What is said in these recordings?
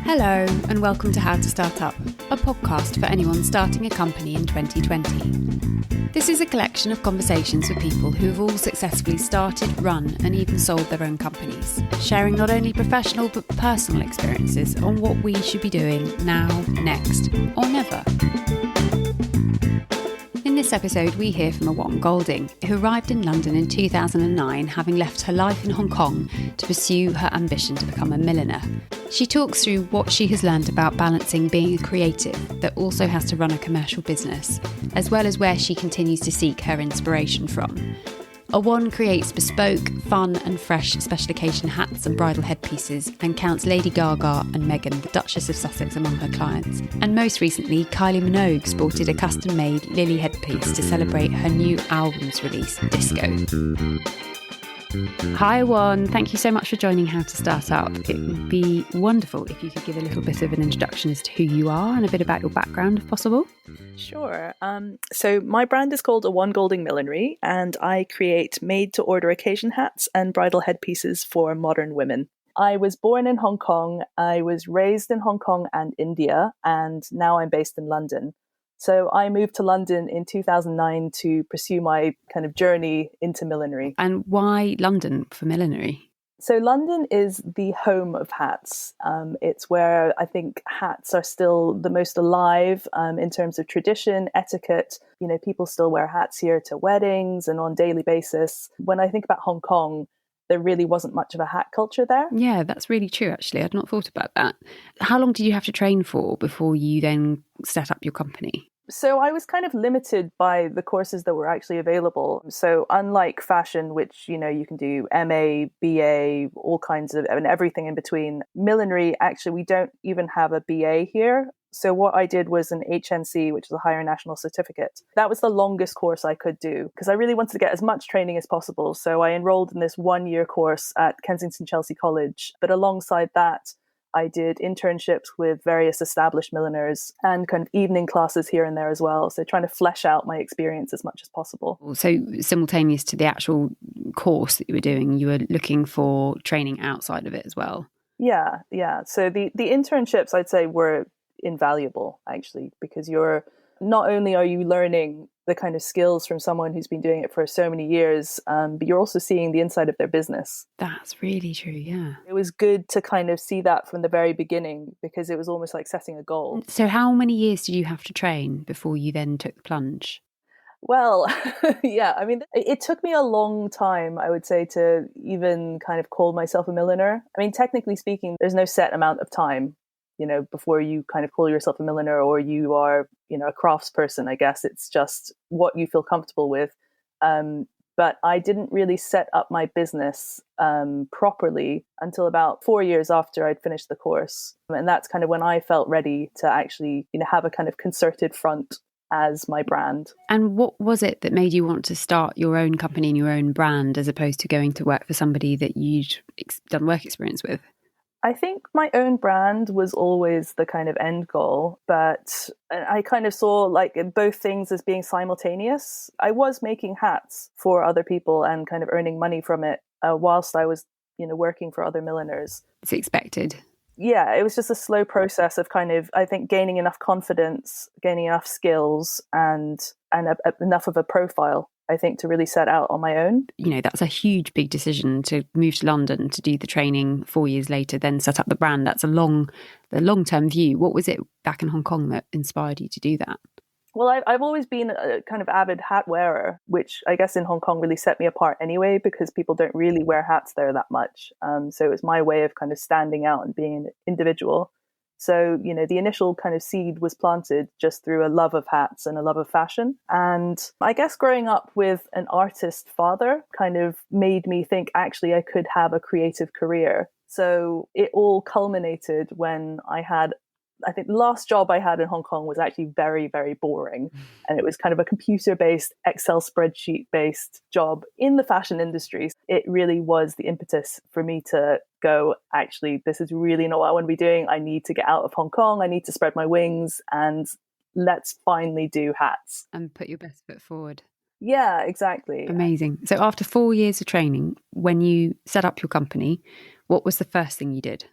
Hello and welcome to How to Start Up, a podcast for anyone starting a company in 2020. This is a collection of conversations with people who have all successfully started, run and even sold their own companies, sharing not only professional but personal experiences on what we should be doing now, next or never. In this episode, we hear from Awon Golding, who arrived in London in 2009, having left her life in Hong Kong to pursue her ambition to become a milliner. She talks through what she has learned about balancing being a creative that also has to run a commercial business, as well as where she continues to seek her inspiration from. Awon creates bespoke, fun and fresh special occasion hats and bridal headpieces and counts Lady Gaga and Meghan, the Duchess of Sussex, among her clients. And most recently, Kylie Minogue sported a custom-made lily headpiece to celebrate her new album's release, Disco. Hi Awon, thank you so much for joining How to Start Up. It would be wonderful if you could give a little bit of an introduction as to who you are and a bit about your background if possible. Sure. So my brand is called Awon Golding Millinery, and I create made-to-order occasion hats and bridal headpieces for modern women. I was born in Hong Kong. I was raised in Hong Kong and India, and now I'm based in London. So I moved to London in 2009 to pursue my kind of journey into millinery. And why London for millinery? So London is the home of hats. It's where I think hats are still the most alive in terms of tradition, etiquette. You know, people still wear hats here to weddings and on a daily basis. When I think about Hong Kong, there really wasn't much of a hat culture there. Yeah, that's really true, actually. I'd not thought about that. How long did you have to train for before you then set up your company? So I was kind of limited by the courses that were actually available. So unlike fashion, which, you know, you can do MA, BA, all kinds of, and everything in between, millinery, actually, we don't even have a BA here. So what I did was an HNC, which is a Higher National Certificate. That was the longest course I could do because I really wanted to get as much training as possible. So I enrolled in this 1-year course at Kensington Chelsea College. But alongside that, I did internships with various established milliners and kind of evening classes here and there as well. So trying to flesh out my experience as much as possible. So simultaneous to the actual course that you were doing, you were looking for training outside of it as well? Yeah. So the internships, I'd say, were invaluable, actually, because not only are you learning the kind of skills from someone who's been doing it for so many years, but you're also seeing the inside of their business. That's really true, yeah. It was good to kind of see that from the very beginning because it was almost like setting a goal. So how many years did you have to train before you then took the plunge? Well, yeah, I mean, it took me a long time, I would say, to even kind of call myself a milliner. I mean, technically speaking, there's no set amount of time, you know, before you kind of call yourself a milliner or you are, you know, a craftsperson. I guess it's just what you feel comfortable with. But I didn't really set up my business properly until about 4 years after I'd finished the course. And that's kind of when I felt ready to actually, you know, have a kind of concerted front as my brand. And what was it that made you want to start your own company and your own brand as opposed to going to work for somebody that you'd done work experience with? I think my own brand was always the kind of end goal, but I kind of saw like both things as being simultaneous. I was making hats for other people and kind of earning money from it whilst I was, you know, working for other milliners. It's expected. Yeah, it was just a slow process of kind of, I think, gaining enough confidence, gaining enough skills and enough of a profile, I think, to really set out on my own. You know, that's a huge, big decision to move to London, to do the training 4 years later, then set up the brand. That's the long-term view. What was it back in Hong Kong that inspired you to do that? Well, I've always been a kind of avid hat wearer, which I guess in Hong Kong really set me apart anyway, because people don't really wear hats there that much. So it was my way of kind of standing out and being an individual. So, you know, the initial kind of seed was planted just through a love of hats and a love of fashion. And I guess growing up with an artist father kind of made me think, actually, I could have a creative career. So it all culminated when I think the last job I had in Hong Kong was actually very, very boring. And it was kind of a computer-based, Excel spreadsheet-based job in the fashion industry. It really was the impetus for me to go, actually, this is really not what I want to be doing. I need to get out of Hong Kong. I need to spread my wings and let's finally do hats. And put your best foot forward. Yeah, exactly. Amazing. So after 4 years of training, when you set up your company, what was the first thing you did?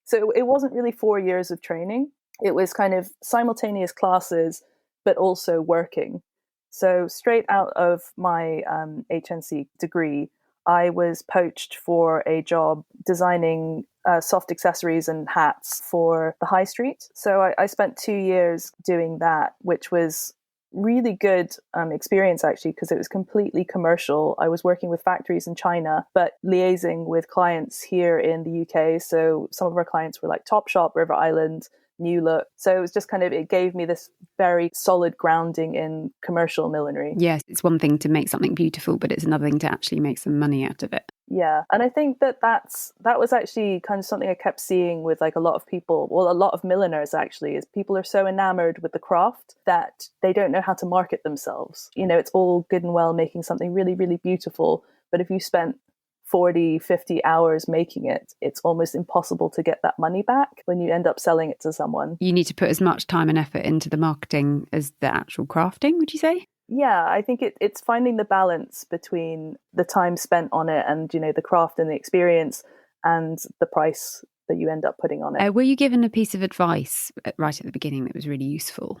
So it wasn't really 4 years of training. It was kind of simultaneous classes, but also working. So straight out of my HNC degree, I was poached for a job designing soft accessories and hats for the high street. So I spent 2 years doing that, which was really good experience actually, because it was completely commercial. I was working with factories in China, but liaising with clients here in the UK. So some of our clients were like Topshop, River Island, New Look. So it was just kind of, it gave me this very solid grounding in commercial millinery. Yes, it's one thing to make something beautiful, but it's another thing to actually make some money out of it. Yeah. And I think that that was actually kind of something I kept seeing with like a lot of people, well, a lot of milliners actually, is people are so enamored with the craft that they don't know how to market themselves. You know, it's all good and well making something really, really beautiful, but if you spent 40, 50 hours making it, it's almost impossible to get that money back when you end up selling it to someone. You need to put as much time and effort into the marketing as the actual crafting, would you say? Yeah, I think it's finding the balance between the time spent on it and, you know, the craft and the experience and the price that you end up putting on it. Were you given a piece of advice right at the beginning that was really useful?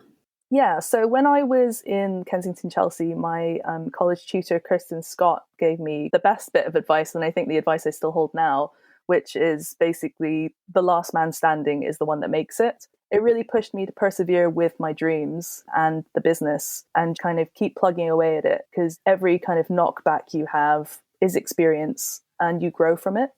Yeah, so when I was in Kensington, Chelsea, my college tutor, Kirsten Scott, gave me the best bit of advice, and I think the advice I still hold now, which is basically the last man standing is the one that makes it. It really pushed me to persevere with my dreams and the business and kind of keep plugging away at it, because every kind of knockback you have is experience and you grow from it.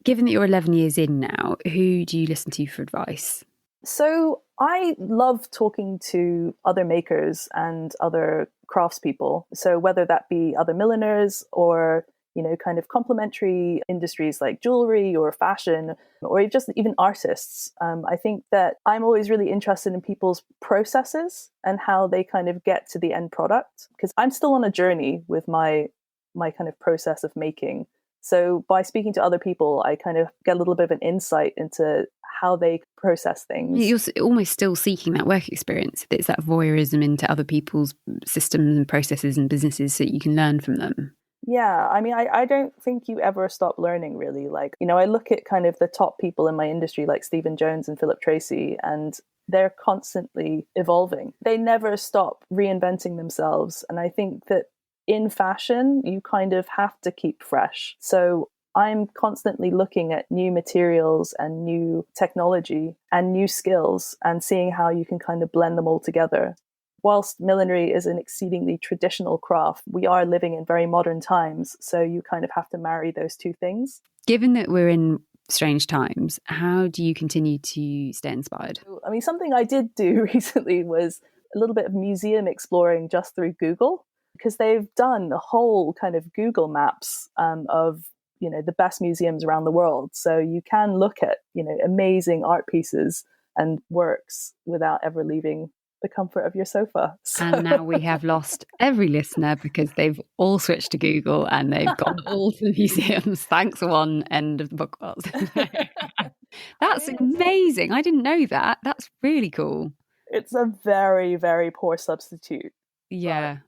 Given that you're 11 years in now, who do you listen to for advice? So I love talking to other makers and other craftspeople. So whether that be other milliners or, you know, kind of complementary industries like jewelry or fashion, or just even artists. I think that I'm always really interested in people's processes and how they kind of get to the end product, because I'm still on a journey with my kind of process of making. So by speaking to other people, I kind of get a little bit of an insight into how they process things. You're almost still seeking that work experience. It's that voyeurism into other people's systems and processes and businesses so that you can learn from them. Yeah, I mean, I don't think you ever stop learning, really. Like, you know, I look at kind of the top people in my industry, like Stephen Jones and Philip Tracy, and they're constantly evolving. They never stop reinventing themselves. And I think that in fashion, you kind of have to keep fresh. So I'm constantly looking at new materials and new technology and new skills and seeing how you can kind of blend them all together. Whilst millinery is an exceedingly traditional craft, we are living in very modern times. So you kind of have to marry those two things. Given that we're in strange times, how do you continue to stay inspired? I mean, something I did do recently was a little bit of museum exploring just through Google, because they've done the whole kind of Google Maps of, you know, the best museums around the world. So you can look at, you know, amazing art pieces and works without ever leaving the comfort of your sofa. So. And now we have lost every listener because they've all switched to Google and they've gone all to the museums. Thanks, one end of the podcast. That's amazing. I didn't know that. That's really cool. It's a very, very poor substitute. Yeah,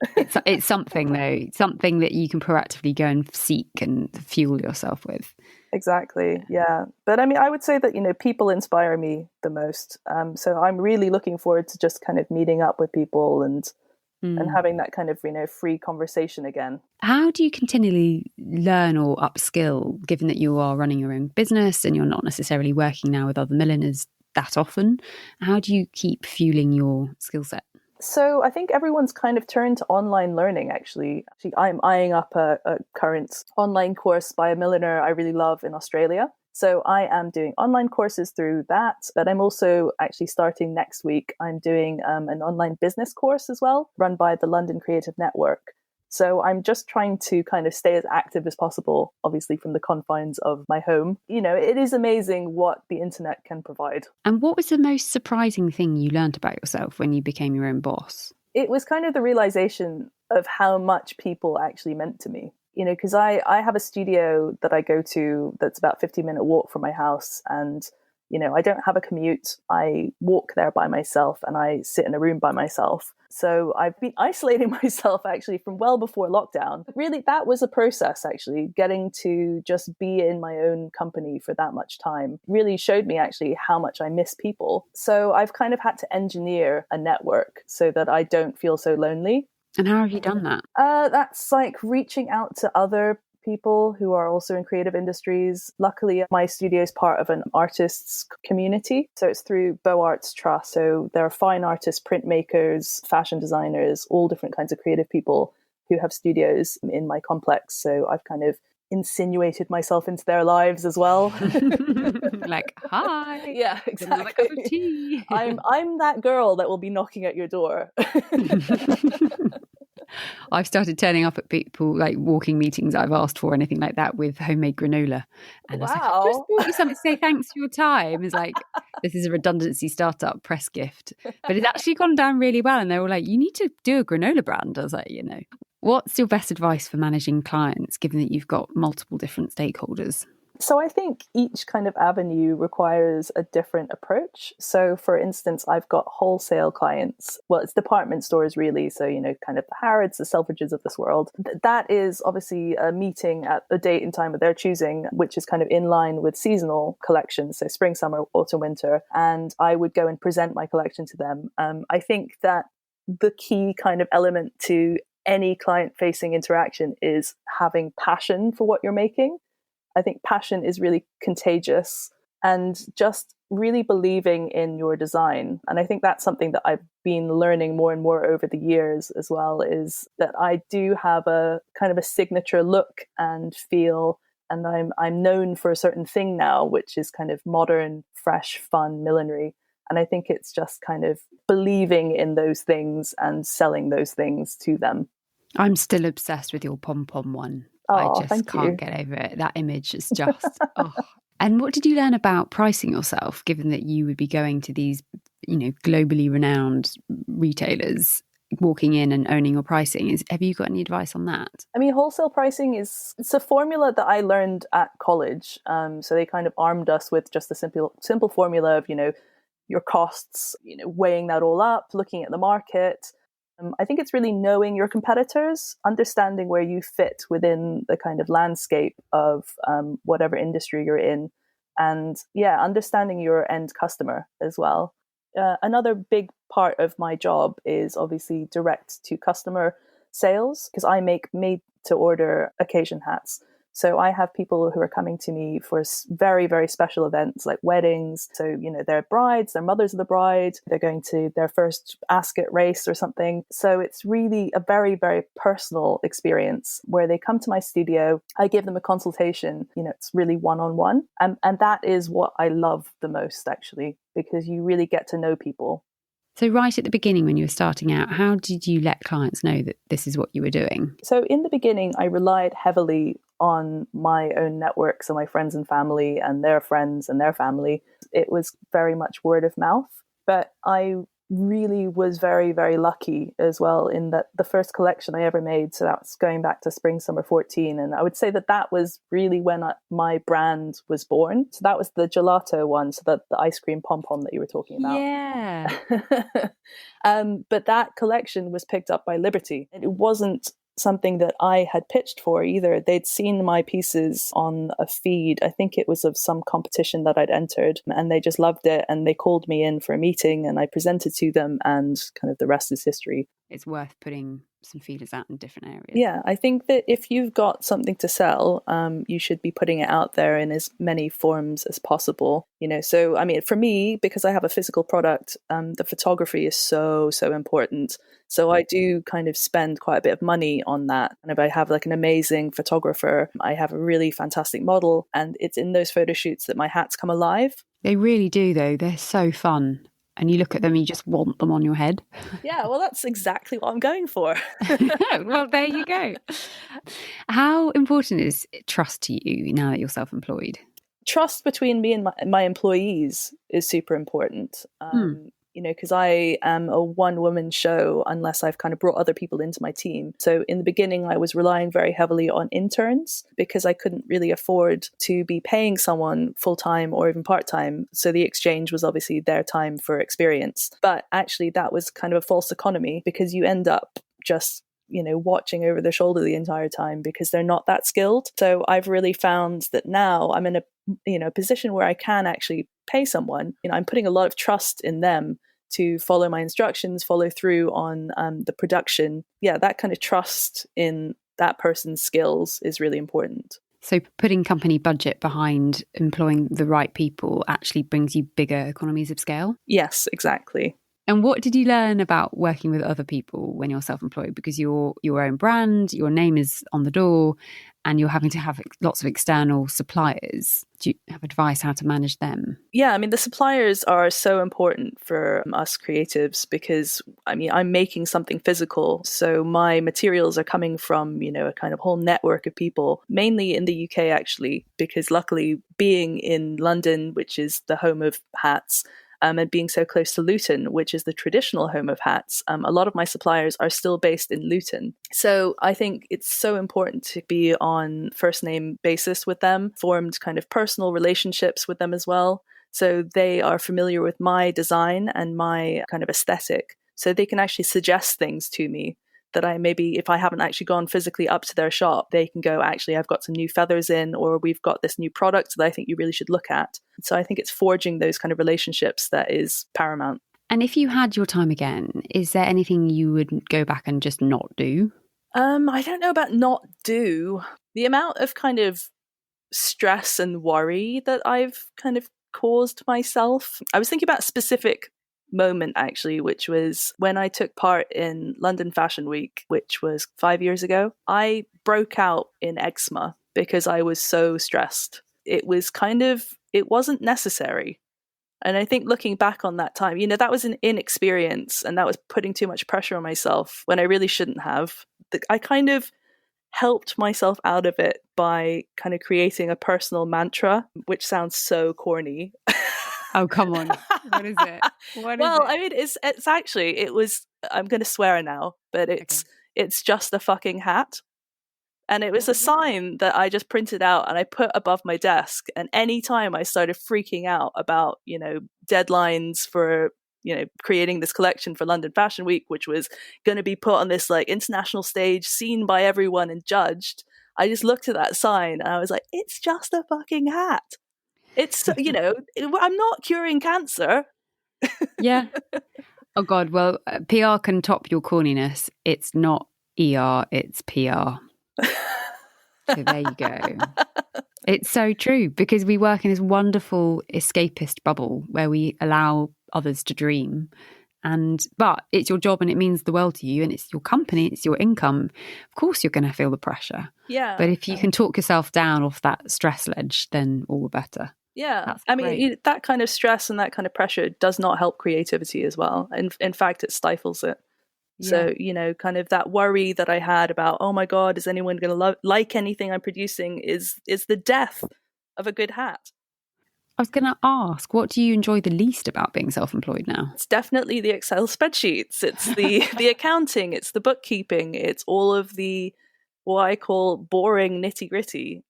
it's something though, something that you can proactively go and seek and fuel yourself with. Exactly. Yeah. But I mean, I would say that, you know, people inspire me the most. So I'm really looking forward to just kind of meeting up with people and having that kind of, you know, free conversation again. How do you continually learn or upskill, given that you are running your own business and you're not necessarily working now with other milliners that often? How do you keep fueling your skill set? So I think everyone's kind of turned to online learning, actually. I'm eyeing up a current online course by a milliner I really love in Australia. So I am doing online courses through that, but I'm also actually starting next week. I'm doing an online business course as well, run by the London Creative Network. So I'm just trying to kind of stay as active as possible, obviously from the confines of my home. You know, it is amazing what the internet can provide. And what was the most surprising thing you learned about yourself when you became your own boss? It was kind of the realization of how much people actually meant to me. You know, because I have a studio that I go to that's about a 15-minute walk from my house. And, you know, I don't have a commute. I walk there by myself and I sit in a room by myself. So I've been isolating myself actually from well before lockdown. Really, that was a process actually. Getting to just be in my own company for that much time really showed me actually how much I miss people. So I've kind of had to engineer a network so that I don't feel so lonely. And how have you done that? That's like reaching out to other people who are also in creative industries. Luckily, my studio is part of an artists community. So it's through Beaux Arts Trust. So there are fine artists, printmakers, fashion designers, all different kinds of creative people who have studios in my complex. So I've kind of insinuated myself into their lives as well. Like, hi. Yeah, exactly. Another cup of tea. I'm that girl that will be knocking at your door. I've started turning up at people, like walking meetings I've asked for, anything like that, with homemade granola. And wow. I was like, I just brought you something to say thanks for your time. It's like, this is a redundancy startup press gift. But it's actually gone down really well. And they were like, you need to do a granola brand. I was like, what's your best advice for managing clients, given that you've got multiple different stakeholders? So I think each kind of avenue requires a different approach. So for instance, I've got wholesale clients. Well, it's department stores really. So, kind of the Harrods, the Selfridges of this world. That is obviously a meeting at a date and time of their choosing, which is kind of in line with seasonal collections. So spring, summer, autumn, winter. And I would go and present my collection to them. I think that the key kind of element to any client-facing interaction is having passion for what you're making. I think passion is really contagious, and just really believing in your design. And I think that's something that I've been learning more and more over the years as well, is that I do have a kind of a signature look and feel, and I'm known for a certain thing now, which is kind of modern, fresh, fun millinery. And I think it's just kind of believing in those things and selling those things to them. I'm still obsessed with your pom-pom one. Oh, I just can't get over it. That image is just, oh. And what did you learn about pricing yourself, given that you would be going to these, globally renowned retailers, walking in and owning your pricing? Have you got any advice on that? I mean, wholesale pricing it's a formula that I learned at college. So they kind of armed us with just a simple formula of, your costs, weighing that all up, looking at the market. I think it's really knowing your competitors, understanding where you fit within the kind of landscape of whatever industry you're in, and understanding your end customer as well. Another big part of my job is obviously direct to customer sales, because I make made to order occasion hats. So I have people who are coming to me for very, very special events like weddings. So, they're brides, they're mothers of the bride, they're going to their first ascot race or something. So it's really a very, very personal experience where they come to my studio. I give them a consultation. It's really one-on-one. And that is what I love the most, actually, because you really get to know people. So right at the beginning, when you were starting out, how did you let clients know that this is what you were doing? So in the beginning, I relied heavily on my own networks and my friends and family and their friends and their family. It was very much word of mouth. But I really was very, very lucky as well in that the first collection I ever made, so that's going back to spring, summer 14. And I would say that was really when my brand was born. So that was the gelato one, so the ice cream pom-pom that you were talking about. Yeah. But that collection was picked up by Liberty. It wasn't something that I had pitched for either. They'd seen my pieces on a feed. I think it was of some competition that I'd entered, and they just loved it. And they called me in for a meeting and I presented to them, and kind of the rest is history. It's worth putting some feelers out in different areas. Yeah, I think that if you've got something to sell, you should be putting it out there in as many forms as possible. So I mean, for me, because I have a physical product, the photography is so important. So I do kind of spend quite a bit of money on that. And if I have like an amazing photographer, I have a really fantastic model, and it's in those photo shoots that my hats come alive. They really do, though. They're so fun. And you look at them, you just want them on your head. Yeah, well, that's exactly what I'm going for. Well, there you go. How important is trust to you now that you're self-employed? Trust between me and my employees is super important. because I am a one-woman show unless I've kind of brought other people into my team. So in the beginning, I was relying very heavily on interns because I couldn't really afford to be paying someone full-time or even part-time. So the exchange was obviously their time for experience. But actually, that was kind of a false economy because you end up just watching over their shoulder the entire time because they're not that skilled. So I've really found that now I'm in a position where I can actually pay someone. I'm putting a lot of trust in them to follow my instructions, follow through on the production. Yeah, that kind of trust in that person's skills is really important. So putting company budget behind employing the right people actually brings you bigger economies of scale? Yes, exactly. And what did you learn about working with other people when you're self-employed? Because you're your own brand, your name is on the door, and you're having to have lots of external suppliers. Do you have advice how to manage them? Yeah, I mean, the suppliers are so important for us creatives because, I'm making something physical. So my materials are coming from, a kind of whole network of people, mainly in the UK, actually, because luckily being in London, which is the home of hats, and being so close to Luton, which is the traditional home of hats, a lot of my suppliers are still based in Luton. So I think it's so important to be on first name basis with them, formed kind of personal relationships with them as well. So they are familiar with my design and my kind of aesthetic. So they can actually suggest things to me that I maybe, if I haven't actually gone physically up to their shop, they can go, actually, I've got some new feathers in, or we've got this new product that I think you really should look at. So I think it's forging those kind of relationships that is paramount. And if you had your time again, is there anything you would go back and just not do? I don't know about not do. The amount of kind of stress and worry that I've kind of caused myself. I was thinking about a specific moment actually, which was when I took part in London Fashion Week, which was 5 years ago. I broke out in eczema because I was so stressed. It wasn't necessary. And I think looking back on that time, that was an inexperience and that was putting too much pressure on myself when I really shouldn't have. I kind of helped myself out of it by kind of creating a personal mantra, which sounds so corny. Oh, come on. What is it? It's actually, I'm going to swear now, but it's just a fucking hat. And it was a sign that I just printed out and I put above my desk. And anytime I started freaking out about, deadlines for, creating this collection for London Fashion Week, which was going to be put on this like international stage, seen by everyone and judged, I just looked at that sign and I was like, it's just a fucking hat. It's, I'm not curing cancer. Yeah. Oh, God. Well, PR can top your corniness. It's not ER, it's PR. So there you go. It's so true because we work in this wonderful escapist bubble where we allow others to dream. But it's your job and it means the world to you and it's your company, it's your income. Of course, you're going to feel the pressure. Yeah. But if you can talk yourself down off that stress ledge, then all the better. Yeah. That kind of stress and that kind of pressure does not help creativity as well. In fact, it stifles it. Yeah. So, kind of that worry that I had about, oh my God, is anyone going to like anything I'm producing is the death of a good hat. I was going to ask, what do you enjoy the least about being self-employed now? It's definitely the Excel spreadsheets. It's the accounting. It's the bookkeeping. It's all of the, what I call boring nitty gritty.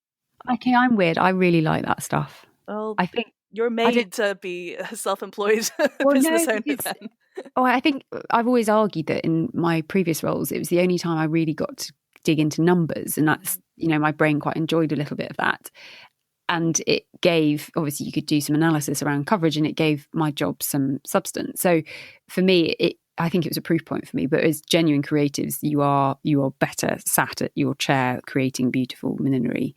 Okay, I'm weird. I really like that stuff. Well, I think you're made to be a self-employed business owner then. I think I've always argued that in my previous roles, it was the only time I really got to dig into numbers. And that's, my brain quite enjoyed a little bit of that. And it gave, obviously you could do some analysis around coverage and it gave my job some substance. So for me, I think it was a proof point for me, but as genuine creatives, you are better sat at your chair creating beautiful millinery.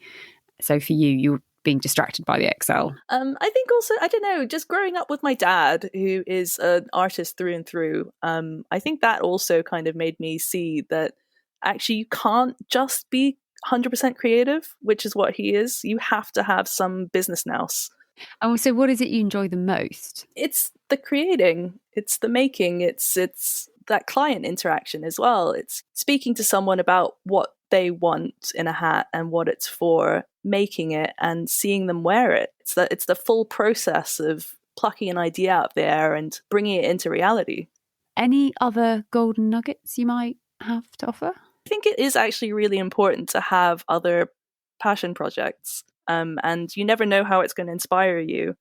So for you're being distracted by the Excel. I think also, I don't know, just growing up with my dad, who is an artist through and through, I think that also kind of made me see that actually you can't just be 100% creative, which is what he is. You have to have some business nous. Oh, so what is it you enjoy the most? It's the creating, it's the making, it's that client interaction as well. It's speaking to someone about what they want in a hat and what it's for, making it and seeing them wear it. It's the full process of plucking an idea out there and bringing it into reality. Any other golden nuggets you might have to offer? I think it is actually really important to have other passion projects, and you never know how it's going to inspire you.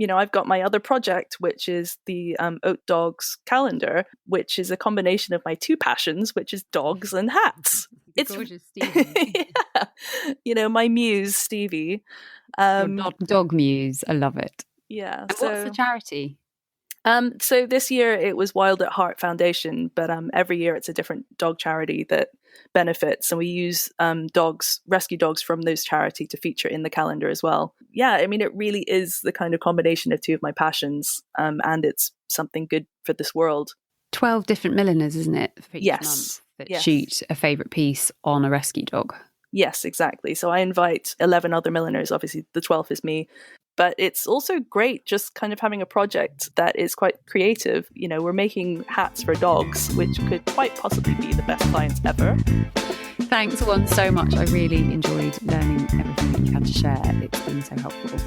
I've got my other project, which is the Oat Dogs calendar, which is a combination of my two passions, which is dogs and hats. It's gorgeous, Stevie. Yeah. My muse, Stevie. Dog muse. I love it. Yeah. And what's the charity? So this year it was Wild at Heart Foundation, but every year it's a different dog charity that benefits, and we use rescue dogs from those charity to feature in the calendar as well. Yeah, I mean, it really is the kind of combination of two of my passions, and it's something good for this world. 12 different milliners, isn't it, for each month that shoot a favourite piece on a rescue dog? Yes, exactly. So I invite 11 other milliners. Obviously, the 12th is me. But it's also great just kind of having a project that is quite creative. We're making hats for dogs, which could quite possibly be the best clients ever. Thanks, Awon, so much. I really enjoyed learning everything that you had to share. It's been so helpful.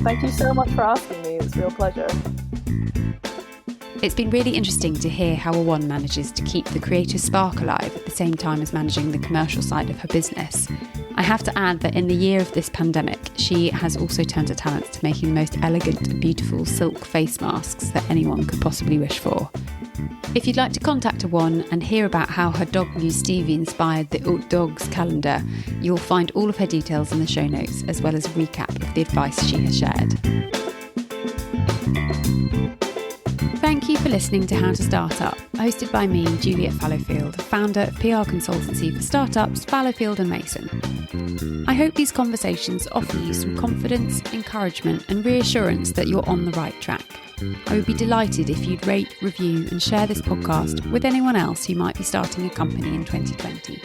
Thank you so much for asking me. It was a real pleasure. It's been really interesting to hear how Awon manages to keep the creative spark alive at the same time as managing the commercial side of her business. I have to add that in the year of this pandemic, she has also turned her talents to making the most elegant and beautiful silk face masks that anyone could possibly wish for. If you'd like to contact Awon and hear about how her dog muse Stevie inspired the Oat Dogs calendar, you'll find all of her details in the show notes, as well as a recap of the advice she has shared. Thank you for listening to How to Start Up, hosted by me, Juliet Fallowfield, founder of PR consultancy for startups Fallowfield & Mason. I hope these conversations offer you some confidence, encouragement and reassurance that you're on the right track. I would be delighted if you'd rate, review and share this podcast with anyone else who might be starting a company in 2020.